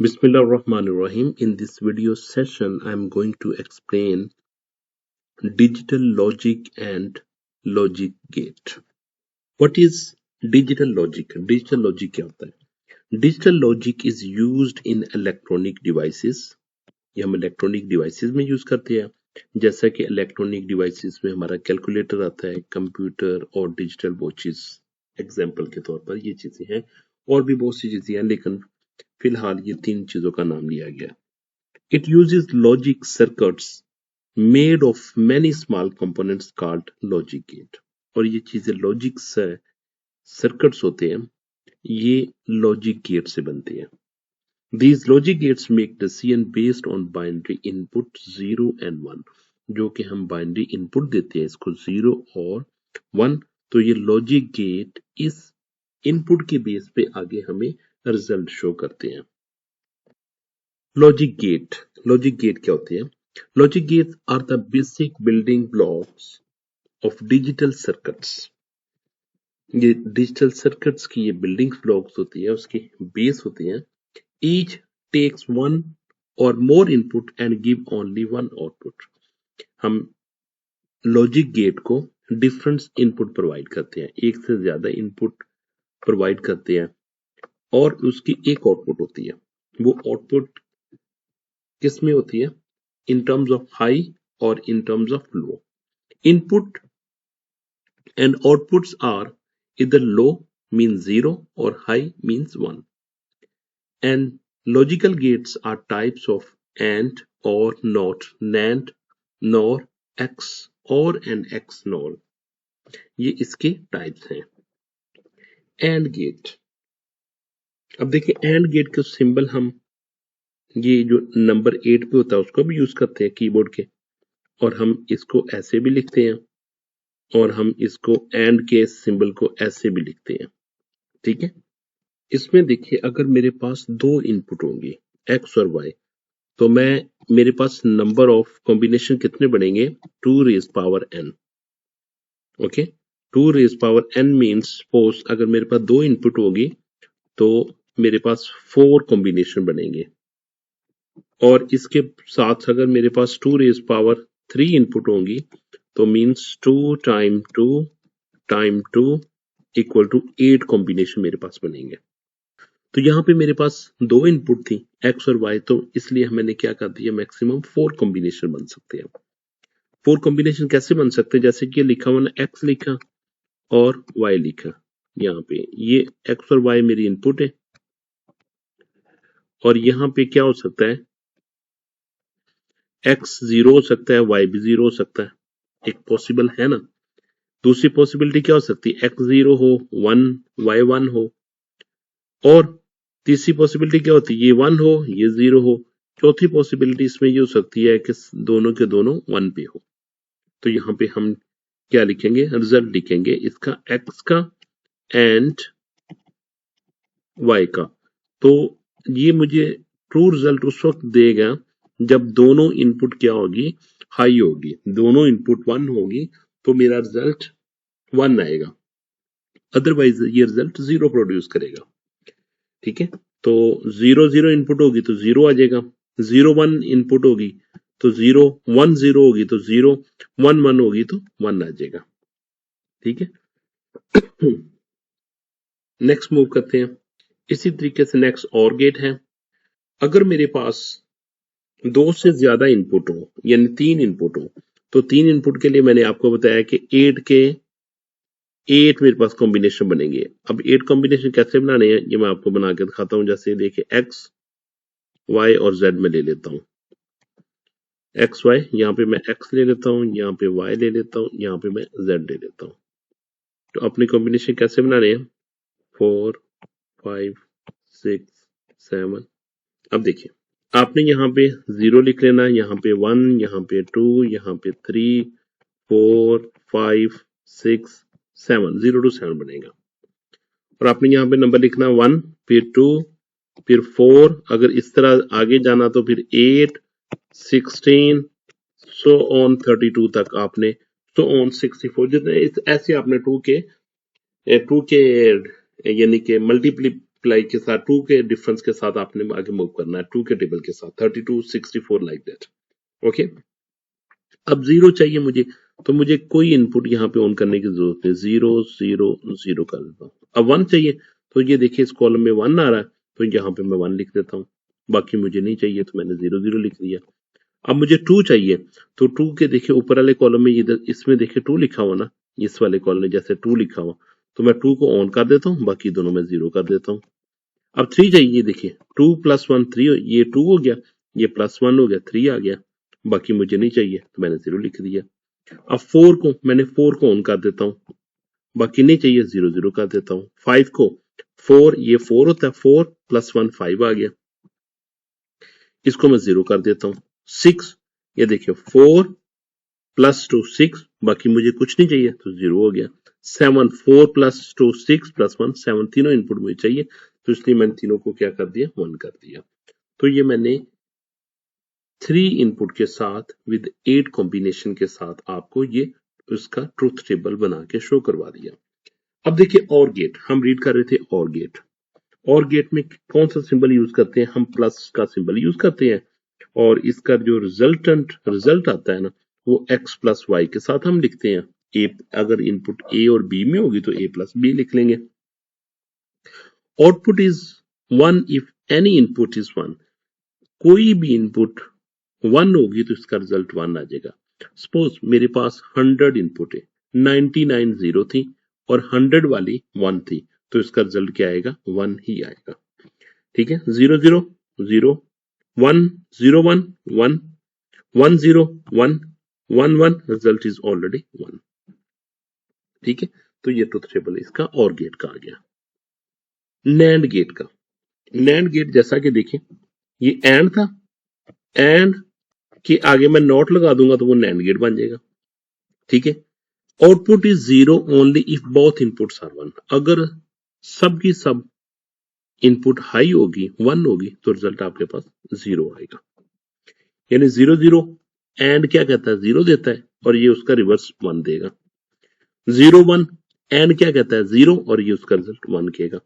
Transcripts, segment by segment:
Bismillahirrahmanirrahim. In this video session, I'm going to explain digital logic and logic gate. What is digital logic? Digital logic क्या होता है? Digital logic is used in electronic devices. ये हम electronic devices में use करते हैं, जैसा कि electronic devices में हमारा calculator आता है, कंप्यूटर और digital watches एग्जाम्पल के तौर पर ये चीजें हैं, और भी बहुत सी चीजें हैं, लेकिन फिलहाल ये तीन चीजों का नाम लिया गया. It uses logic circuits made of many small components called logic gate. और ये चीजें लॉजिक सर्किट्स होते हैं, ये लॉजिक गेट से बनते हैं. These logic gates make decision based on binary input 0 and 1. जो कि हम बाइनरी इनपुट देते हैं इसको 0 और 1, तो ये लॉजिक गेट इस इनपुट के बेस पे आगे हमें रिजल्ट शो करते हैं. लॉजिक गेट क्या होते हैं? Logic gates are the basic building blocks of digital circuits. ये डिजिटल सर्किट्स की ये बिल्डिंग ब्लॉक्स होती है, उसके बेस होते हैं. ईच टेक्स वन और more input and give only one output. हम लॉजिक गेट को डिफरेंट इनपुट प्रोवाइड करते हैं, एक से ज्यादा इनपुट प्रोवाइड करते हैं और उसकी एक आउटपुट होती है. वो आउटपुट किस में होती है? इन टर्म्स ऑफ हाई और in terms of low. Input and outputs are either low means 0 or high means 1. And logical gates are types of AND or NOT, NAND, NOR, XOR and XNOR. ये इसके types हैं. AND gate. अब देखिए AND gate का symbol हम ये जो number 8 पे होता है उसको भी यूज करते हैं कीबोर्ड के, और हम इसको ऐसे भी लिखते हैं और हम इसको एंड के सिंबल को ऐसे भी लिखते हैं. ठीक है. इसमें देखिए अगर मेरे पास दो इनपुट होंगे x और y, तो मेरे पास नंबर ऑफ कॉम्बिनेशन कितने बनेंगे? 2 raise power n. Okay, 2 raise power n means suppose अगर मेरे पास दो इनपुट होगी तो मेरे पास 4 कॉम्बिनेशन बनेंगे, और इसके साथ अगर मेरे पास 2 रेज पावर 3 इनपुट होंगी तो means 2 time 2 time 2 equal to 8 combination मेरे पास बनेंगे. तो यहाँ पे मेरे पास दो इनपुट थी x और y, तो इसलिए मैंने क्या कर दिया, मैक्सिमम 4 कॉम्बिनेशन बन सकते हैं. 4 कॉम्बिनेशन कैसे बन सकते हैं? जैसे कि लिखा हुआ ना, x लिखा और y लिखा, यहाँ पे ये x और y मेरी इनपुट है, और यहाँ पे क्या हो सकता है, x 0 हो सकता है, y भी 0 हो सकता है, एक पॉसिबल है ना. दूसरी पॉसिबिलिटी क्या हो सकती है, x 0 हो 1 y 1 हो, और तीसरी पॉसिबिलिटी क्या होती है, ये 1 हो ये 0 हो. चौथी पॉसिबिलिटी इसमें ये हो सकती है कि दोनों के दोनों 1 पे हो. तो यहाँ पे हम क्या लिखेंगे, रिजल्ट लिखेंगे इसका x का एंड y का. तो ये मुझे ट्रू रिजल्ट उस वक्त देगा जब दोनों इनपुट क्या होगी, हाई होगी. दोनों इनपुट 1 होगी तो मेरा रिजल्ट 1 आएगा, अदरवाइज ये रिजल्ट 0 प्रोड्यूस करेगा. ठीक है. तो 0 0 इनपुट होगी तो 0 आ जाएगा, 0 1 इनपुट होगी तो 0 1 0 होगी तो 0 1 1 होगी तो 1 आ जाएगा. ठीक है. नेक्स्ट मूव करते हैं. इसी तरीके से नेक्स्ट और गेट है. अगर मेरे पास दो से ज्यादा इनपुट हो, यानी 3 इनपुट हो, तो 3 इनपुट के लिए मैंने आपको बताया कि 8 मेरे पास कॉम्बिनेशन बनेंगे. अब 8 कॉम्बिनेशन कैसे बनाने हैं ये मैं आपको बना के दिखाता हूं. जैसे देखिए x y और z में ले लेता हूं. x y, यहाँ पे मैं x ले लेता हूं, यहाँ पे y ले लेता हूं, यहाँ पे मैं z ले लेता हूं. तो अपनी कॉम्बिनेशन कैसे बनाने हैं, 4 5 6 7. अब देखिए आपने यहाँ पे 0 लिख लेना, यहाँ पे 1, यहाँ पे 2, यहाँ पे 3 4 5 6 7, 0 to 7 बनेगा. और आपने यहाँ पे नंबर लिखना 1, फिर 2, फिर 4. अगर इस तरह आगे जाना तो फिर 8 16 सो ऑन 32 तक आपने, सो ऑन 64, जितने ऐसे आपने 2 के यानी कि मल्टीप्लाई के साथ, 2 के डिफरेंस के साथ आपने आगे मूव करना है, 2 के टेबल के साथ, 32 64 लाइक दैट। ओके, अब 0 चाहिए मुझे, तो मुझे कोई इनपुट यहाँ पे ऑन करने की जरूरत नहीं, 0 0 0 कर देता हूँ। अब 1 चाहिए, तो ये देखिए इस कॉलम में 1 आ रहा है, तो यहाँ पे मैं 1 लिख देता हूँ। बाकी मुझे नहीं चाहिए तो मैंने 0 0 लिख दिया। अब मुझे 2 चाहिए, तो 2 के देखिए ऊपर वाले कॉलम में इधर इसमें देखिए 2 लिखा हुआ ना, इस वाले कॉलम में जैसे 2 लिखा हुआ, तो मैं 2 को ऑन कर देता हूँ, बाकी दोनों में 0 कर देता हूँ। अब 3 चाहिए, देखिए 2 + 1 3, ये 2 हो गया, ये +1 हो गया, 3 आ गया, बाकी मुझे नहीं चाहिए तो मैंने 0 लिख दिया। अब 4 को मैंने 4 को ऑन कर देता हूँ, बाकी नहीं चाहिए 0 0 कर देता हूँ। 5 को 4, ये 4 होता है, 4 + 1 5 आ गया, इसको मैं 0 कर देता हूँ। 6, ये देखिए 4 + 2 6, बाकी मुझे कुछ नहीं चाहिए तो 0 हो गया। 7 4 + 2 6 + 1 7, तीनों इनपुट मुझे चाहिए, तो इसलिए मैंने तीनों को क्या कर दिया, 1 कर दिया। तो ये मैंने 3 इनपुट के साथ विद 8 कॉम्बिनेशन के साथ आपको ये उसका ट्रुथ टेबल बना के शो करवा दिया। अब देखिए और गेट, हम रीड कर रहे थे और गेट। और गेट में कौन सा सिंबल यूज करते हैं, हम प्लस का सिंबल यूज करते हैं, और इसका जो रिजल्ट आता है ना, वो x + y के साथ हम लिखते हैं। ए, अगर इनपुट ए और बी में होगी तो a + b लिख लेंगे। Output is 1 if any input is 1, कोई भी इनपुट 1 होगी तो इसका रिजल्ट 1 आ जाएगा। सपोज मेरे पास 100 इनपुट है, 99 0 थी और 100 वाली 1 थी, तो इसका रिजल्ट क्या आएगा, 1 ही आएगा। ठीक है, 0 0 0 1 0 1 1 1 0 1 1 1, रिजल्ट इज ऑलरेडी 1। ठीक है, तो ये ट्रुथ टेबल इसका और गेट का आ गया। नैंड गेट का, नैंड गेट जैसा कि देखिए ये एंड था, एंड के आगे मैं नॉट लगा दूंगा तो वो नैंड गेट बन जाएगा। ठीक है, output is 0 only if both inputs are 1, अगर सब की सब इनपुट हाई होगी 1 होगी तो रिजल्ट आपके पास 0 आएगा। यानी 0 0 एंड क्या कहता है, 0 देता है और ये उसका रिवर्स 1 देगा। 0 1 एंड क्या कहता है, 0 और ये उसका रिजल्ट 1 कहेगा।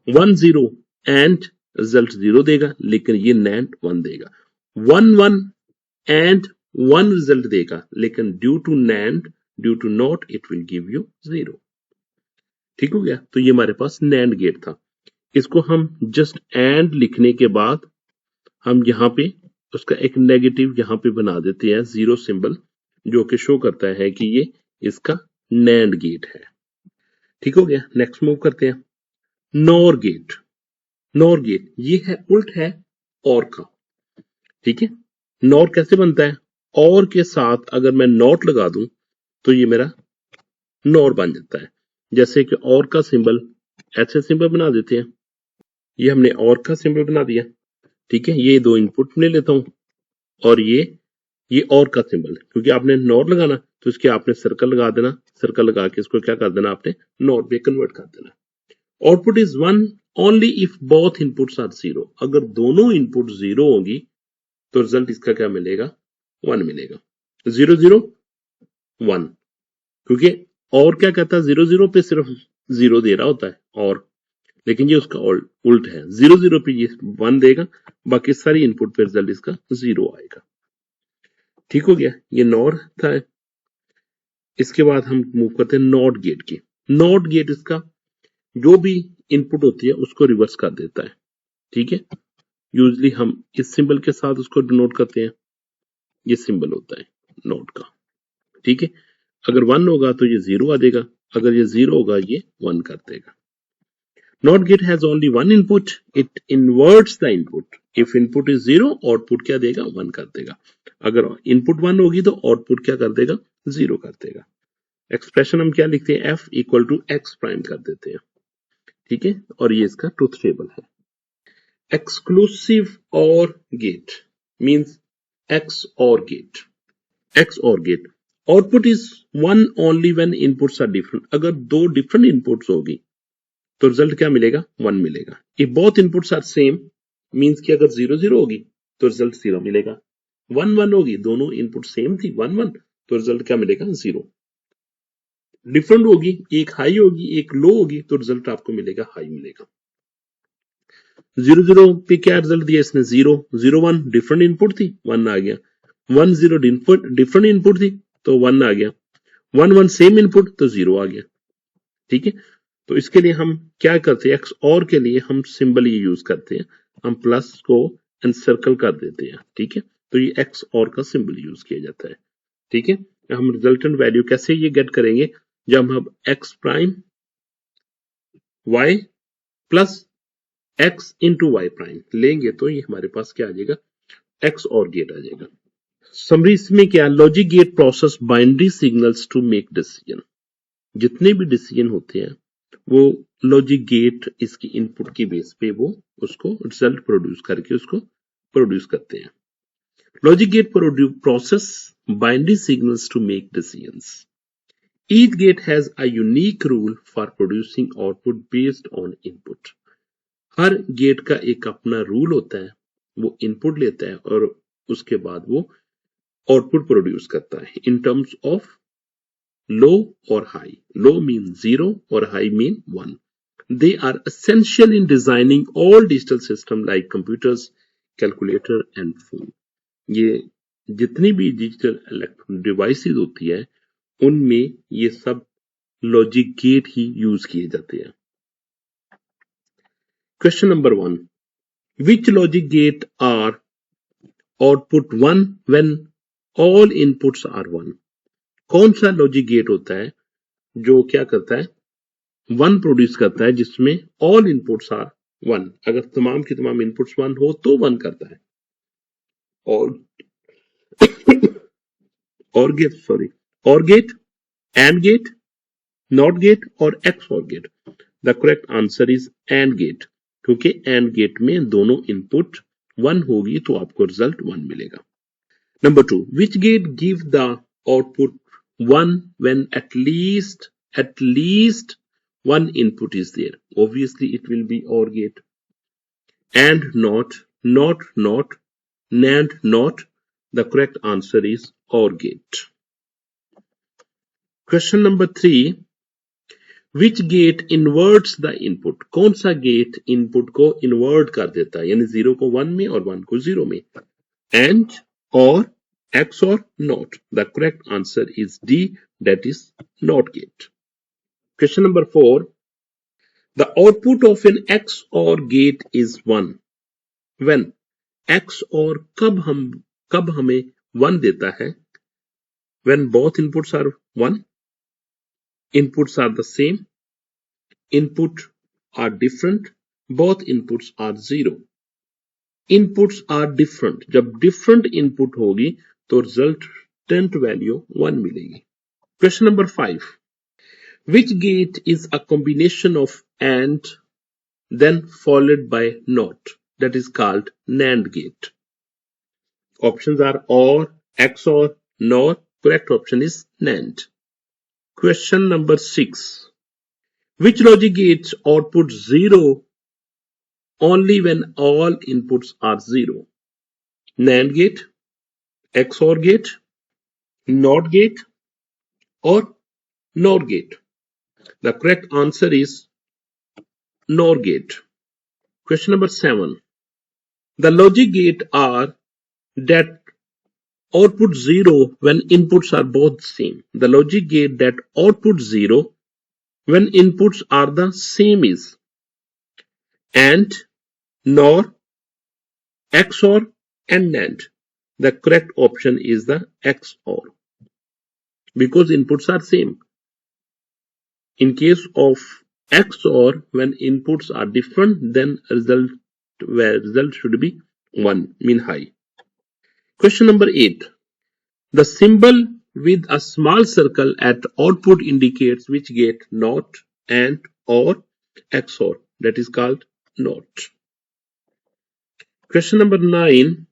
1 0 एंड रिजल्ट 0 देगा, लेकिन ये नैंड 1 देगा। 1 1 एंड 1 रिजल्ट देगा, लेकिन due to nand, due to not, it will give you 0। ठीक हो गया, तो ये हमारे पास नैंड गेट था। इसको हम जस्ट एंड लिखने के बाद हम यहाँ पे उसका एक नेगेटिव यहाँ पे बना देते हैं, 0 सिंबल, जो कि शो करता है कि ये इसका नैंड गेट है। ठीक हो गया, नेक्स्ट मूव करते हैं। नॉर गेट, नॉर गेट ये है उल्ट है और का। ठीक है, नॉर कैसे बनता है, और के साथ अगर मैं नॉट लगा दूं तो ये मेरा नॉर बन जाता है। जैसे कि और का सिंबल ऐसे सिंबल बना देते हैं, ये हमने और का सिंबल बना दिया। ठीक है, ये 2 इनपुट ले लेता हूं और ये और का सिंबल, क्योंकि आपने नॉट लगाना तो इसके आपने सर्कल लगा देना, सर्कल लगा के इसको क्या कर देना, आपने नॉट में कन्वर्ट कर देना। Output is 1 only if both inputs are 0, अगर दोनों इनपुट 0 होगी तो रिजल्ट इसका क्या मिलेगा, 1 मिलेगा। 0 0 1, क्योंकि और क्या कहता है, 0 0 पे सिर्फ 0 दे रहा होता है, और लेकिन ये उसका उल्ट है, 0 0 पे ये 1 देगा, बाकी सारी इनपुट पे रिजल्ट इसका 0 आएगा। ठीक हो गया, ये नॉर था। इसके बाद हम मूव करते हैं नॉट गेट की। नॉट गेट इसका जो भी इनपुट होती है उसको रिवर्स कर देता है। ठीक है, यूजली हम इस सिंबल के साथ उसको डिनोट करते हैं, ये सिंबल होता है नॉट का। ठीक है, अगर 1 होगा तो ये 0 आ देगा, अगर ये 0 होगा ये 1 कर देगा। Not gate has only 1 input, it इन्वर्ट्स the input. If input is 0, output क्या देगा, 1 कर देगा। अगर इनपुट 1 होगी तो आउटपुट क्या कर देगा, 0 कर देगा। एक्सप्रेशन हम क्या लिखते हैं, f = x प्राइम कर देते हैं। ठीक है, और ये इसका ट्रुथ टेबल है। Exclusive or gate means x or gate, x or gate. Output is 1 only when inputs are different, अगर 2 डिफरेंट इनपुट्स होगी तो रिजल्ट क्या मिलेगा, 1 मिलेगा। If both inputs are same means कि अगर 0 0 होगी तो रिजल्ट 0 मिलेगा। 1 1 होगी, दोनों इनपुट सेम थी 1 1, तो रिजल्ट क्या मिलेगा, 0। डिफरेंट होगी, एक हाई होगी एक लो होगी, तो रिजल्ट आपको मिलेगा हाई मिलेगा। 0 0 पे क्या रिजल्ट दिया इसने 0 0 1 डिफरेंट इनपुट थी 1 आ गया 1 0 डिफरेंट इनपुट थी तो 1 आ गया 1 1 सेम इनपुट तो 0 आ गया। ठीक है, तो इसके लिए हम क्या करते हैं एक्स और के लिए हम सिंबल ये यूज करते हैं, हम प्लस को एनसर्कल कर देते हैं। ठीक है, तो ये एक्स और का सिंबल यूज किया जाता है। ठीक है, हम रिजल्टेंट वैल्यू कैसे ये गेट करेंगे, जब हम x prime y plus x into y prime लेंगे तो ये हमारे पास क्या आ जाएगा, एक्स और गेट आ जाएगा। समरी इसमें क्या, logic gate process binary signals to make decision. जितने भी डिसीजन होते हैं वो लॉजिक गेट इसकी इनपुट की बेस पे वो उसको रिजल्ट प्रोड्यूस करके उसको प्रोड्यूस करते हैं। Logic gate process binary signals to make decisions. Each gate has a unique rule for producing output based on input. हर गेट का एक अपना रूल होता है, वो इनपुट लेता है और उसके बाद वो आउटपुट प्रोड्यूस करता है इन टर्म्स ऑफ लो और हाई। लो मीन 0 और high mean 1। They are essential in designing all digital systems like computers, calculator and phone. ये जितनी भी डिजिटल इलेक्ट्रॉनिक डिवाइसेस होती है उनमें ये सब लॉजिक गेट ही यूज किए जाते हैं। Question number 1, which logic gate are output 1 when all inputs are 1। कौन सा लॉजिक गेट होता है जो क्या करता है 1 प्रोड्यूस करता है जिसमें ऑल इनपुट्स आर 1, अगर तमाम की तमाम इनपुट्स 1 हो तो 1 करता है। Or gate and gate not gate और x or gate. The correct answer is and gate, क्योंकि एंड गेट में दोनों इनपुट 1 होगी तो आपको रिजल्ट 1 मिलेगा। Number 2, which gate give the output 1 when at least one input is there? Obviously it will be OR gate. And not, NAND not. The correct answer is OR gate. Question number 3, which gate inverts the input? कौन सा gate input को invert कर देता है, यानी 0 को 1 में और 1 को 0 में? And or X or not? The correct answer is D, that is NOT gate. Question number 4, the output of an XOR gate is 1 when X or कब हमें 1 देता है, when both inputs are 1, inputs are the same, input are different, both inputs are 0, inputs are different। जब different input होगी तो resultant value 1 मिलेगी। Question number 5, which gate is a combination of AND then followed by NOT, that is called NAND gate? Options are OR, XOR, NOR. Correct option is NAND. Question number 6, which logic gate outputs 0 only when all inputs are 0? NAND gate, XOR gate, NOT gate or NOR gate? The correct answer is NOR gate. Question number 7, the logic gate are that output 0 when inputs are both same. The logic gate that outputs 0 when inputs are the same is AND, NOR, XOR and NAND. The correct option is the XOR, because inputs are same. In case of XOR, when inputs are different, then result should be 1, mean high. Question number 8, the symbol with a small circle at output indicates which gate, NOT, AND or XOR, that is called NOT. Question number 9,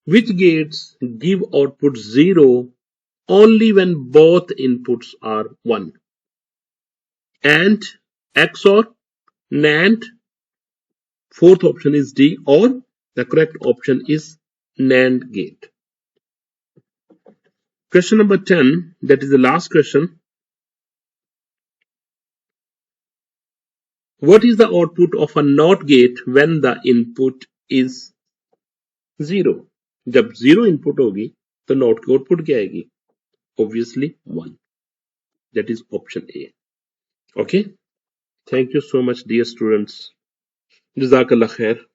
which gates give output 0 only when both inputs are 1? AND, XOR, NAND. Fourth option is D, or the correct option is NAND gate. Question number 10, that is the last question. What is the output of a NOT gate when the input is 0? जब 0 input होगी तो NOT की output क्या आएगी? Obviously 1. That is option A. Okay? Thank you so much, dear students. Jazakallah khair.